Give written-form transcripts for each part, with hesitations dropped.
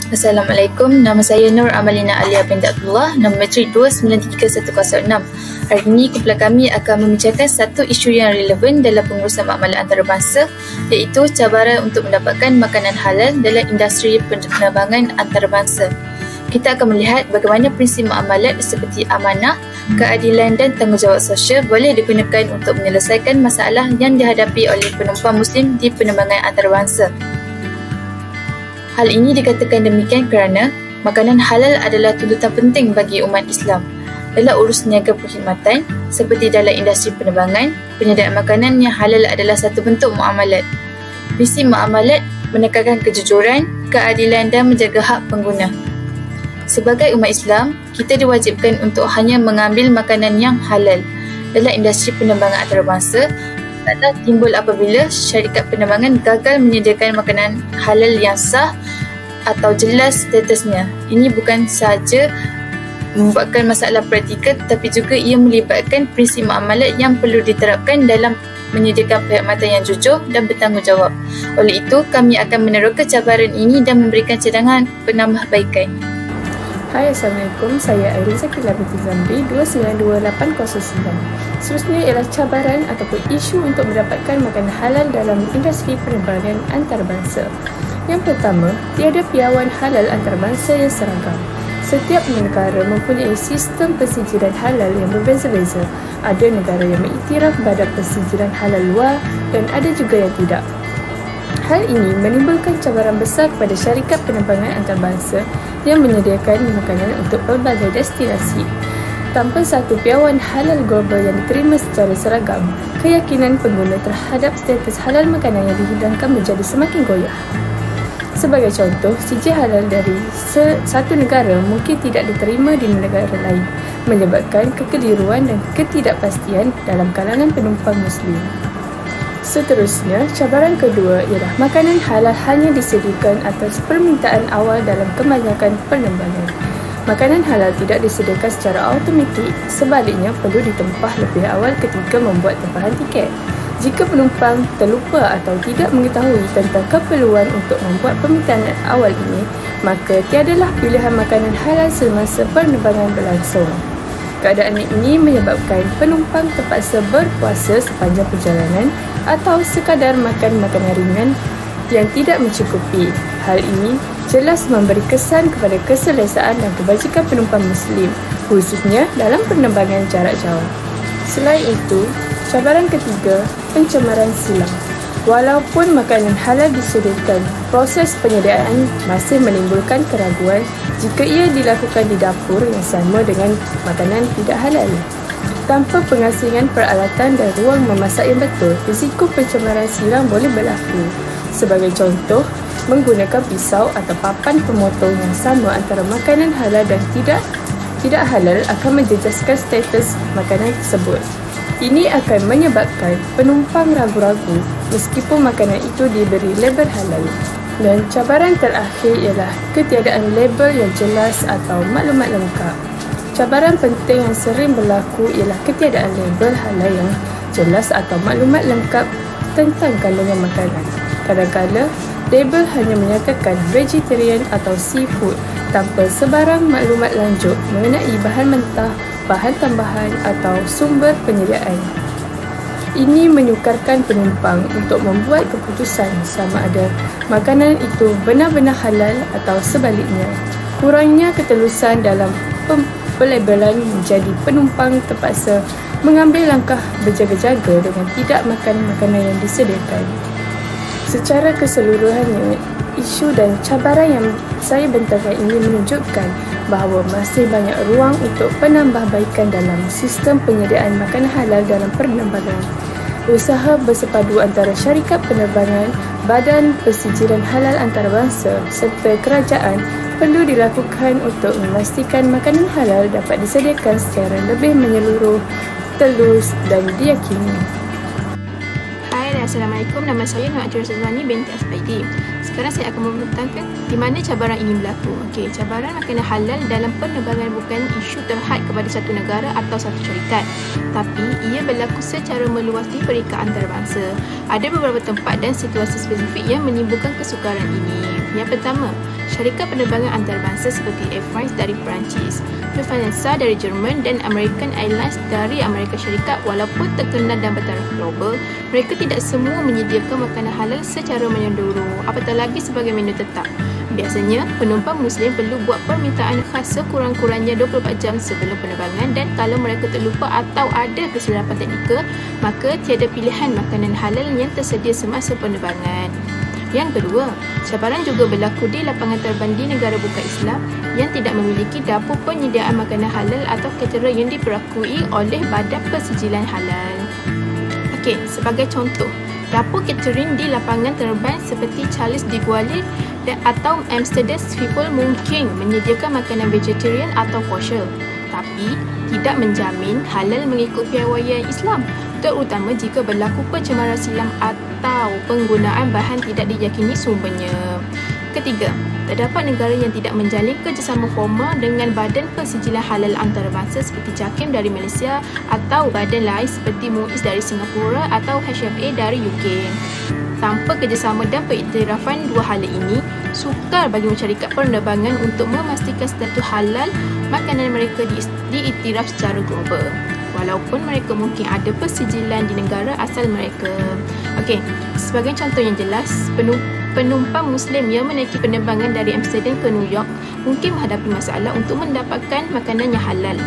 Assalamualaikum, nama saya Nur Amalina Alia binti Abdullah, nombor matrik 293106. Hari ini kumpulan kami akan membicarakan satu isu yang relevan dalam pengurusan makamalan antarabangsa, iaitu cabaran untuk mendapatkan makanan halal dalam industri penerbangan antarabangsa. Kita akan melihat bagaimana prinsip muamalat seperti amanah, keadilan dan tanggungjawab sosial boleh digunakan untuk menyelesaikan masalah yang dihadapi oleh penumpang Muslim di penerbangan antarabangsa. Hal ini dikatakan demikian kerana makanan halal adalah tuntutan penting bagi umat Islam dalam urus niaga perkhidmatan seperti dalam industri penerbangan. Penyediaan makanan yang halal adalah satu bentuk muamalat. Prinsip muamalat menekankan kejujuran, keadilan dan menjaga hak pengguna. Sebagai umat Islam, kita diwajibkan untuk hanya mengambil makanan yang halal dalam industri penerbangan antarabangsa. Masalah timbul apabila syarikat penerbangan gagal menyediakan makanan halal yang sah atau jelas statusnya. Ini bukan sahaja membuatkan masalah praktikal, tetapi juga ia melibatkan prinsip muamalat yang perlu diterapkan dalam menyediakan perkhidmatan yang jujur dan bertanggungjawab. Oleh itu, kami akan meneroka cabaran ini dan memberikan cadangan penambahbaikan. Hai, Assalamualaikum. Saya Airin Zakila binti Zamri, 292809. Seterusnya ialah cabaran ataupun isu untuk mendapatkan makanan halal dalam industri penerbangan antarabangsa. Yang pertama, tiada piawai halal antarabangsa yang seragam. Setiap negara mempunyai sistem pensijilan halal yang berbeza-beza. Ada negara yang mengiktiraf badan pensijilan halal luar dan ada juga yang tidak. Hal ini menimbulkan cabaran besar kepada syarikat penerbangan antarabangsa yang menyediakan makanan untuk pelbagai destinasi. Tanpa satu piawai halal global yang diterima secara seragam, keyakinan pengguna terhadap status halal makanan yang dihidangkan menjadi semakin goyah. Sebagai contoh, sijil halal dari satu negara mungkin tidak diterima di negara lain, menyebabkan kekeliruan dan ketidakpastian dalam kalangan penumpang Muslim. Seterusnya, cabaran kedua ialah makanan halal hanya disediakan atas permintaan awal dalam kebanyakan penerbangan. Makanan halal tidak disediakan secara automatik, sebaliknya perlu ditempah lebih awal ketika membuat tempahan tiket. Jika penumpang terlupa atau tidak mengetahui tentang keperluan untuk membuat permintaan awal ini, maka tiadalah pilihan makanan halal semasa penerbangan berlangsung. Keadaan ini menyebabkan penumpang terpaksa berpuasa sepanjang perjalanan atau sekadar makan makanan ringan yang tidak mencukupi. Hal ini jelas memberi kesan kepada keselesaan dan kebajikan penumpang Muslim, khususnya dalam penerbangan jarak jauh. Selain itu, cabaran ketiga, pencemaran silang. Walaupun makanan halal disediakan, proses penyediaan masih menimbulkan keraguan jika ia dilakukan di dapur yang sama dengan makanan tidak halal. Tanpa pengasingan peralatan dan ruang memasak yang betul, risiko pencemaran silang boleh berlaku. Sebagai contoh, menggunakan pisau atau papan pemotong yang sama antara makanan halal dan tidak halal akan menjejaskan status makanan tersebut. Ini akan menyebabkan penumpang ragu-ragu meskipun makanan itu diberi label halal. Dan cabaran terakhir ialah ketiadaan label yang jelas atau maklumat lengkap. Cabaran penting yang sering berlaku ialah ketiadaan label halal yang jelas atau maklumat lengkap tentang kandungan makanan. Kadang-kadang, label hanya menyatakan vegetarian atau seafood tanpa sebarang maklumat lanjut mengenai bahan mentah, bahan tambahan atau sumber penyediaan. Ini menyukarkan penumpang untuk membuat keputusan sama ada makanan itu benar-benar halal atau sebaliknya. Kurangnya ketelusan dalam pelabelan menjadi penumpang terpaksa mengambil langkah berjaga-jaga dengan tidak makan makanan yang disediakan. Secara keseluruhannya, isu dan cabaran yang saya bentangkan ini menunjukkan bahawa masih banyak ruang untuk penambahbaikan dalam sistem penyediaan makanan halal dalam penerbangan. Usaha bersepadu antara syarikat penerbangan, badan pensijilan halal antarabangsa serta kerajaan perlu dilakukan untuk memastikan makanan halal dapat disediakan secara lebih menyeluruh, telus dan diyakini. Assalamualaikum, nama saya Nur Ajur Sazwani binti Asbaidi. Sekarang saya akan membentangkan di mana cabaran ini berlaku. Cabaran makanan halal dalam penerbangan bukan isu terhad kepada satu negara atau satu syarikat. tapi ia berlaku secara meluas di peringkat antarabangsa. Ada beberapa tempat dan situasi spesifik yang menimbulkan kesukaran ini. Yang pertama, syarikat penerbangan antarabangsa seperti Air France dari Perancis, Lufthansa dari Jerman dan American Airlines dari Amerika Syarikat walaupun terkenal dan bertaraf global, mereka tidak semua menyediakan makanan halal secara menyeluruh, apatah lagi sebagai menu tetap. Biasanya, penumpang Muslim perlu buat permintaan khas sekurang-kurangnya 24 jam sebelum penerbangan, dan kalau mereka terlupa atau ada kesilapan teknikal, maka tiada pilihan makanan halal yang tersedia semasa penerbangan. Yang kedua, cabaran juga berlaku di lapangan terbang di negara bukan Islam yang tidak memiliki dapur penyediaan makanan halal atau caterer yang diperakui oleh Badan Persijilan Halal. Okey, sebagai contoh, dapur catering di lapangan terbang seperti Charles de Gaulle atau Amsterdam Schiphol mungkin menyediakan makanan vegetarian atau kosher, tapi tidak menjamin halal mengikut piawaian Islam, terutama jika berlaku pencemaran silam atau penggunaan bahan tidak diyakini sumbernya. Ketiga, terdapat negara yang tidak menjalin kerjasama formal dengan Badan Persijilan Halal Antarabangsa seperti JAKIM dari Malaysia atau badan lain seperti MUIS dari Singapura atau HFA dari UK. Tanpa kerjasama dan periktirafan dua hala ini, sukar bagi syarikat penerbangan untuk memastikan status halal makanan mereka diiktiraf secara global, walaupun mereka mungkin ada persijilan di negara asal mereka. Okey, sebagai contoh yang jelas, penumpang Muslim yang menaiki penerbangan dari Amsterdam ke New York mungkin menghadapi masalah untuk mendapatkan makanan yang halal.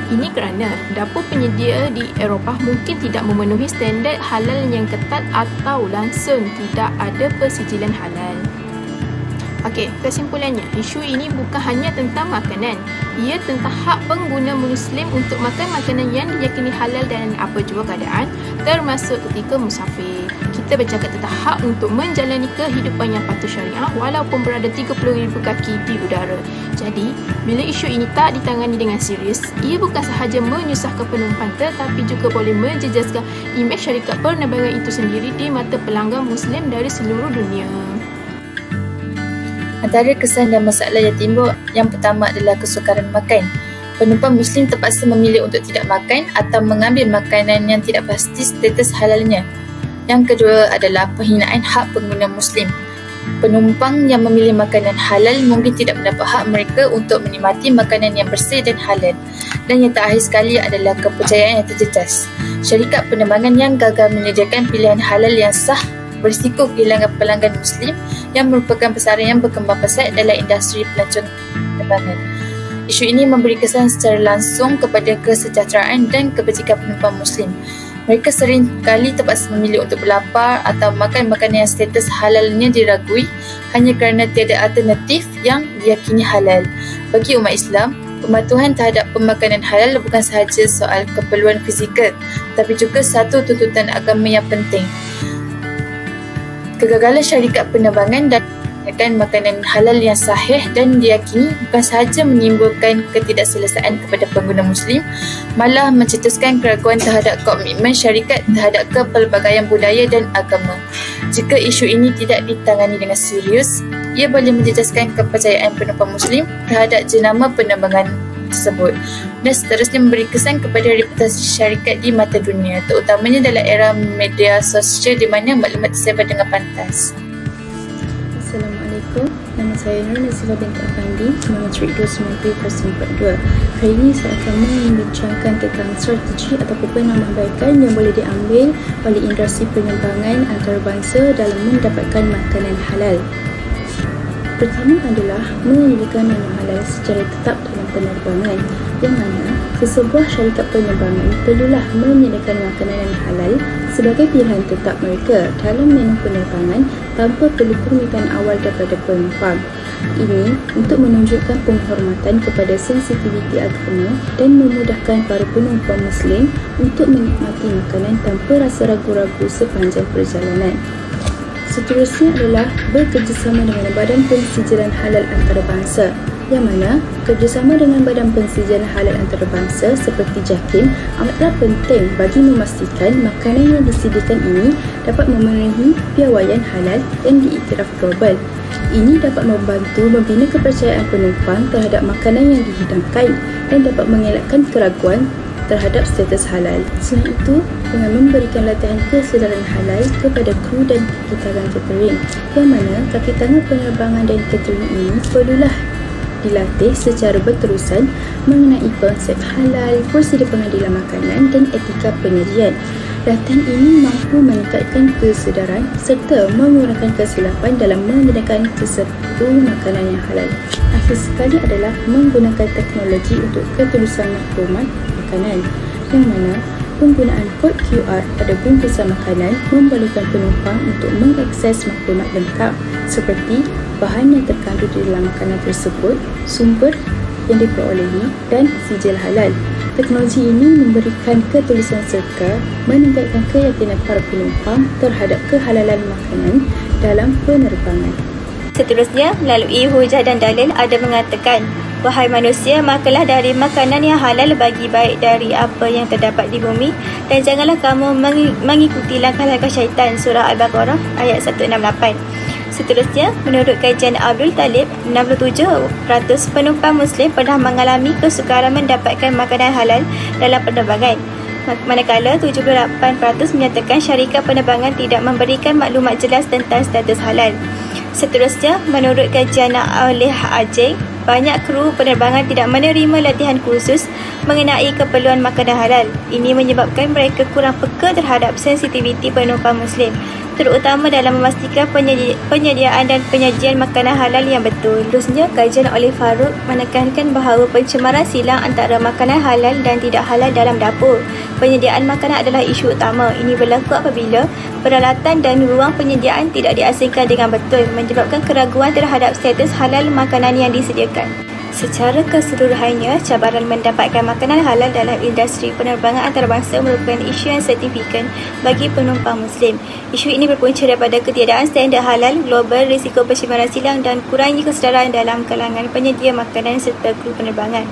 Ini kerana dapur penyedia di Eropah mungkin tidak memenuhi standard halal yang ketat atau langsung tidak ada persijilan halal. Okey, kesimpulannya, isu ini bukan hanya tentang makanan. Ia tentang hak pengguna Muslim untuk makan makanan yang diyakini halal dan apa jua keadaan, termasuk ketika musafir. Kita bercakap tentang hak untuk menjalani kehidupan yang patuh syariah walaupun berada 30,000 kaki di udara. Jadi, bila isu ini tak ditangani dengan serius, ia bukan sahaja menyusahkan penumpang tetapi juga boleh menjejaskan imej syarikat penerbangan itu sendiri di mata pelanggan Muslim dari seluruh dunia. Antara kesan dan masalah yang timbul, yang pertama adalah kesukaran makan. Penumpang Muslim terpaksa memilih untuk tidak makan atau mengambil makanan yang tidak pasti status halalnya. Yang kedua adalah penghinaan hak pengguna Muslim. Penumpang yang memilih makanan halal mungkin tidak mendapat hak mereka untuk menikmati makanan yang bersih dan halal. Dan yang terakhir sekali adalah kepercayaan yang terjejas. Syarikat penerbangan yang gagal menyediakan pilihan halal yang sah berisiko kehilangan pelanggan Muslim yang merupakan pasaran yang berkembang pesat dalam industri pelancong penerbangan. Isu ini memberi kesan secara langsung kepada kesejahteraan dan kebajikan penumpang Muslim. Mereka sering kali terpaksa memilih untuk berlapar atau makan makanan yang status halalnya diragui hanya kerana tiada alternatif yang diyakini halal. Bagi umat Islam, pematuhan terhadap pemakanan halal bukan sahaja soal keperluan fizikal, tapi juga satu tuntutan agama yang penting. Kegagalan syarikat penerbangan dan makanan halal yang sahih dan diyakini bukan sahaja menimbulkan ketidakselesaan kepada pengguna Muslim, malah mencetuskan keraguan terhadap komitmen syarikat terhadap kepelbagaian budaya dan agama. Jika isu ini tidak ditangani dengan serius, ia boleh menjejaskan kepercayaan penumpang Muslim terhadap jenama penerbangan tersebut dan seterusnya memberi kesan kepada reputasi syarikat di mata dunia, terutamanya dalam era media sosial di mana maklumat tersebar dengan pantas. Assalamualaikum, nama saya Nur Nazila binti Afandi, nama Matric 290.42. Hari ini saya akan membincangkan tentang strategi ataupun penambahbaikan yang boleh diambil oleh industri penerbangan antarabangsa dalam mendapatkan makanan halal. Pertama adalah menyediakan menu halal secara tetap dalam penerbangan, yang mana sesebuah syarikat penerbangan perlulah menyediakan makanan yang halal sebagai pilihan tetap mereka dalam menu penerbangan tanpa perlu permintaan awal daripada penumpang. Ini untuk menunjukkan penghormatan kepada sensitiviti agama dan memudahkan para penumpang Muslim untuk menikmati makanan tanpa rasa ragu-ragu sepanjang perjalanan. Seterusnya adalah bekerjasama dengan Badan Persijilan Halal Antarabangsa, yang mana kerjasama dengan Badan Persijilan Halal Antarabangsa seperti JAKIM amatlah penting bagi memastikan makanan yang disediakan ini dapat memenuhi piawaian halal yang diiktiraf global. Ini dapat membantu membina kepercayaan penumpang terhadap makanan yang dihidangkan dan dapat mengelakkan keraguan terhadap status halal. Selain itu, dengan memberikan latihan kesedaran halal kepada kru dan kaki tangan catering, yang mana kaki tangan penerbangan dan catering ini perlulah dilatih secara berterusan mengenai konsep halal, prosedur pengadilan makanan dan etika penyajian. Latihan ini mampu meningkatkan kesedaran serta mengurangkan kesilapan dalam menggunakan sesuatu makanan yang halal. Akhir sekali adalah menggunakan teknologi untuk ketulisan maklumat makanan, yang mana penggunaan kod QR pada bungkusan makanan membolehkan penumpang untuk mengakses maklumat lengkap seperti bahan yang terkandung di dalam makanan tersebut, sumber yang diperolehi dan sijil halal. Teknologi ini memberikan ketulisan serta meningkatkan keyakinan para penumpang terhadap kehalalan makanan dalam penerbangan. Seterusnya, melalui hujah dan dalil ada mengatakan, wahai manusia, makanlah dari makanan yang halal bagi baik dari apa yang terdapat di bumi, dan janganlah kamu mengikuti langkah-langkah syaitan. Surah Al-Baqarah ayat 168. Seterusnya, menurut kajian Abdul Talib, 67% penumpang Muslim pernah mengalami kesukaran mendapatkan makanan halal dalam penerbangan. Manakala 78% menyatakan syarikat penerbangan tidak memberikan maklumat jelas tentang status halal. Seterusnya, menurut kajian oleh Ajeng, banyak kru penerbangan tidak menerima latihan khusus mengenai keperluan makanan halal. Ini menyebabkan mereka kurang peka terhadap sensitiviti penumpang Muslim, terutama dalam memastikan penyediaan dan penyajian makanan halal yang betul. Terusnya, kajian oleh Farouk menekankan bahawa pencemaran silang antara makanan halal dan tidak halal dalam dapur. Penyediaan makanan adalah isu utama. Ini berlaku apabila peralatan dan ruang penyediaan tidak diasingkan dengan betul, menyebabkan keraguan terhadap status halal makanan yang disediakan. Secara keseluruhannya, cabaran mendapatkan makanan halal dalam industri penerbangan antarabangsa merupakan isu yang signifikan bagi penumpang Muslim. Isu ini berpunca daripada ketiadaan standard halal global, risiko pencemaran silang dan kurangnya kesedaran dalam kalangan penyedia makanan serta kru penerbangan.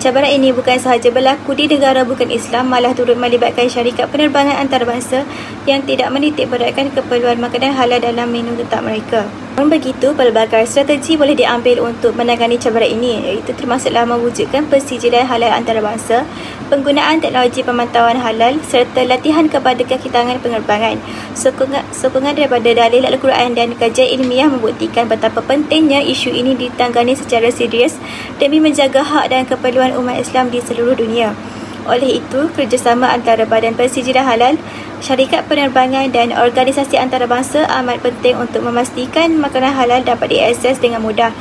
Cabaran ini bukan sahaja berlaku di negara bukan Islam, malah turut melibatkan syarikat penerbangan antarabangsa yang tidak menitik beratkan keperluan makanan halal dalam menu tetap mereka. Namun begitu, pelbagai strategi boleh diambil untuk menangani cabaran ini, iaitu termasuklah mewujudkan persijilan halal antarabangsa, penggunaan teknologi pemantauan halal serta latihan kepada kaki tangan penerbangan. Sokongan daripada dalil Al-Quran dan kajian ilmiah membuktikan betapa pentingnya isu ini ditangani secara serius demi menjaga hak dan keperluan umat Islam di seluruh dunia. Oleh itu, kerjasama antara Badan Persijilan Halal, syarikat penerbangan dan organisasi antarabangsa amat penting untuk memastikan makanan halal dapat diakses dengan mudah